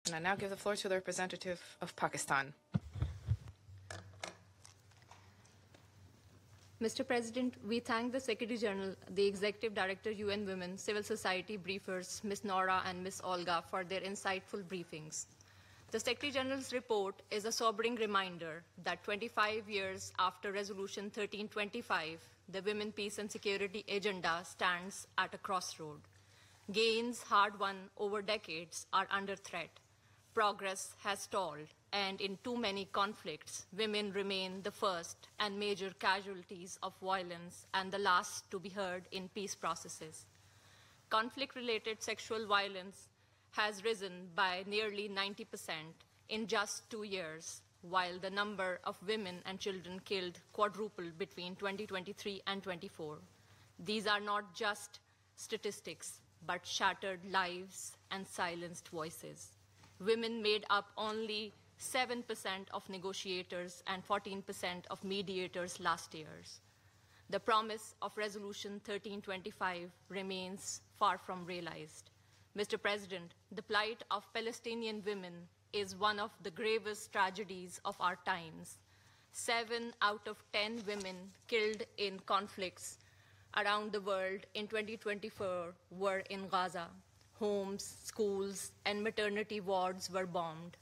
And I now give the floor to the representative of Pakistan. Mr. President, we thank the Secretary General, the Executive Director, UN Women, Civil Society briefers, Ms. Nora and Ms. Olga, for their insightful briefings. The Secretary General's report is a sobering reminder that 25 years after Resolution 1325, the Women, Peace and Security Agenda stands at a crossroad. Gains hard won over decades are under threat. Progress has stalled, and in too many conflicts, women remain the first and major casualties of violence and the last to be heard in peace processes. Conflict-related sexual violence has risen by nearly 90% in just 2 years, while the number of women and children killed quadrupled between 2023 and 24. These are not just statistics, but shattered lives and silenced voices. Women made up only 7% of negotiators and 14% of mediators last year. The promise of Resolution 1325 remains far from realized. Mr. President, the plight of Palestinian women is one of the gravest tragedies of our times. 7 out of 10 women killed in conflicts around the world in 2024 were in Gaza. Homes, schools, and maternity wards were bombed.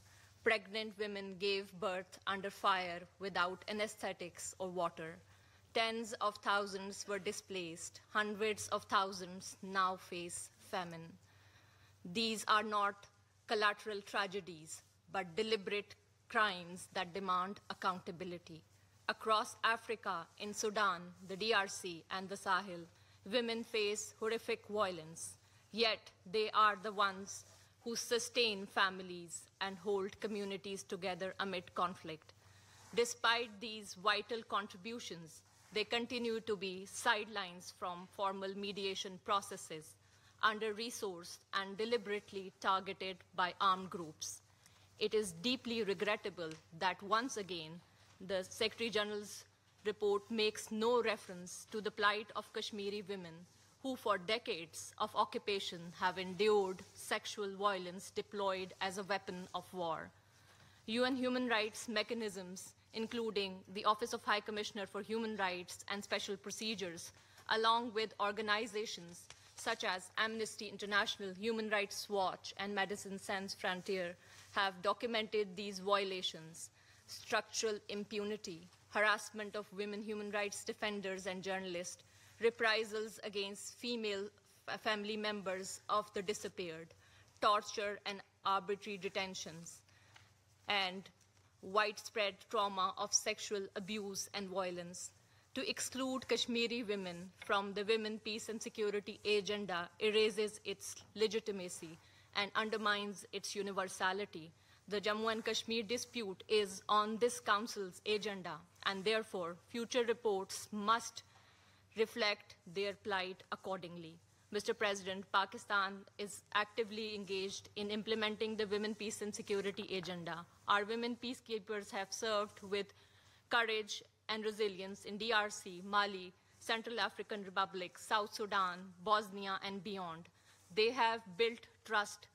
Pregnant women gave birth under fire without anesthetics or water. Tens of thousands were displaced. Hundreds of thousands now face famine. These are not collateral tragedies, but deliberate crimes that demand accountability. Across Africa, in Sudan, the DRC, and the Sahel, women face horrific violence. Yet they are the ones who sustain families and hold communities together amid conflict. Despite these vital contributions, they continue to be sidelines from formal mediation processes, under-resourced and deliberately targeted by armed groups. It is deeply regrettable that once again, the Secretary General's report makes no reference to the plight of Kashmiri women who for decades of occupation have endured sexual violence deployed as a weapon of war. UN human rights mechanisms, including the Office of High Commissioner for Human Rights and Special Procedures, along with organizations such as Amnesty International, Human Rights Watch, and Médecins Sans Frontières, have documented these violations: structural impunity, harassment of women human rights defenders and journalists, reprisals against female family members of the disappeared, torture and arbitrary detentions, and widespread trauma of sexual abuse and violence. To exclude Kashmiri women from the Women, Peace and Security Agenda erases its legitimacy and undermines its universality. The Jammu and Kashmir dispute is on this Council's agenda, and therefore future reports must reflect their plight accordingly. Mr. President, Pakistan is actively engaged in implementing the Women, Peace and Security Agenda. Our women peacekeepers have served with courage and resilience in DRC, Mali, Central African Republic, South Sudan, Bosnia, and beyond. They have built trust,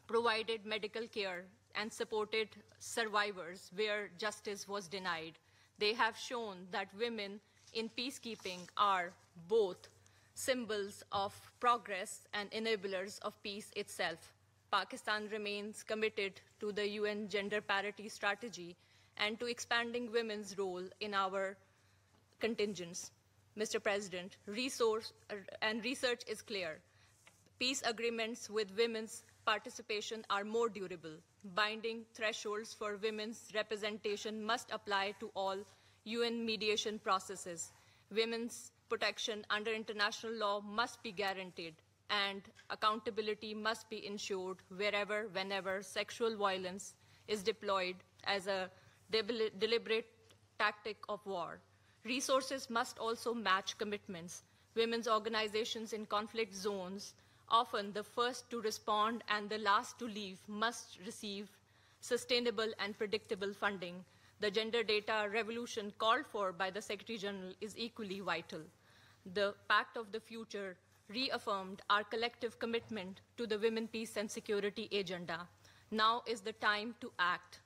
provided medical care, and supported survivors where justice was denied. They have shown that women in peacekeeping are both symbols of progress and enablers of peace itself. Pakistan remains committed to the UN gender parity strategy and to expanding women's role in our contingents. Mr. President, research is clear. Peace agreements with women's participation are more durable. Binding thresholds for women's representation must apply to all UN mediation processes. Women's protection under international law must be guaranteed, and accountability must be ensured wherever, whenever sexual violence is deployed as a deliberate tactic of war. Resources must also match commitments. Women's organizations in conflict zones, often the first to respond and the last to leave, must receive sustainable and predictable funding. The gender data revolution called for by the Secretary General is equally vital. The Pact of the Future reaffirmed our collective commitment to the Women, Peace and Security Agenda. Now is the time to act.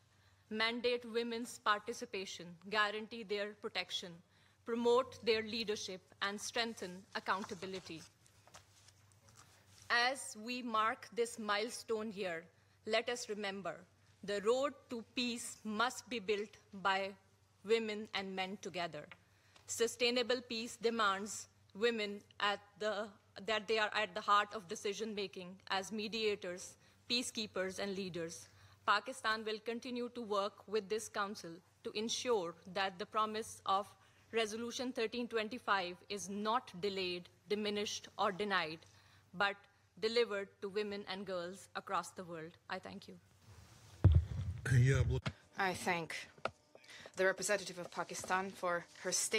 Mandate women's participation, guarantee their protection, promote their leadership, and strengthen accountability. As we mark this milestone year, let us remember the road to peace must be built by women and men together. Sustainable peace demands women that they are at the heart of decision-making as mediators, peacekeepers, and leaders. Pakistan will continue to work with this Council to ensure that the promise of Resolution 1325 is not delayed, diminished, or denied, but delivered to women and girls across the world. I thank you. I thank the representative of Pakistan for her statement.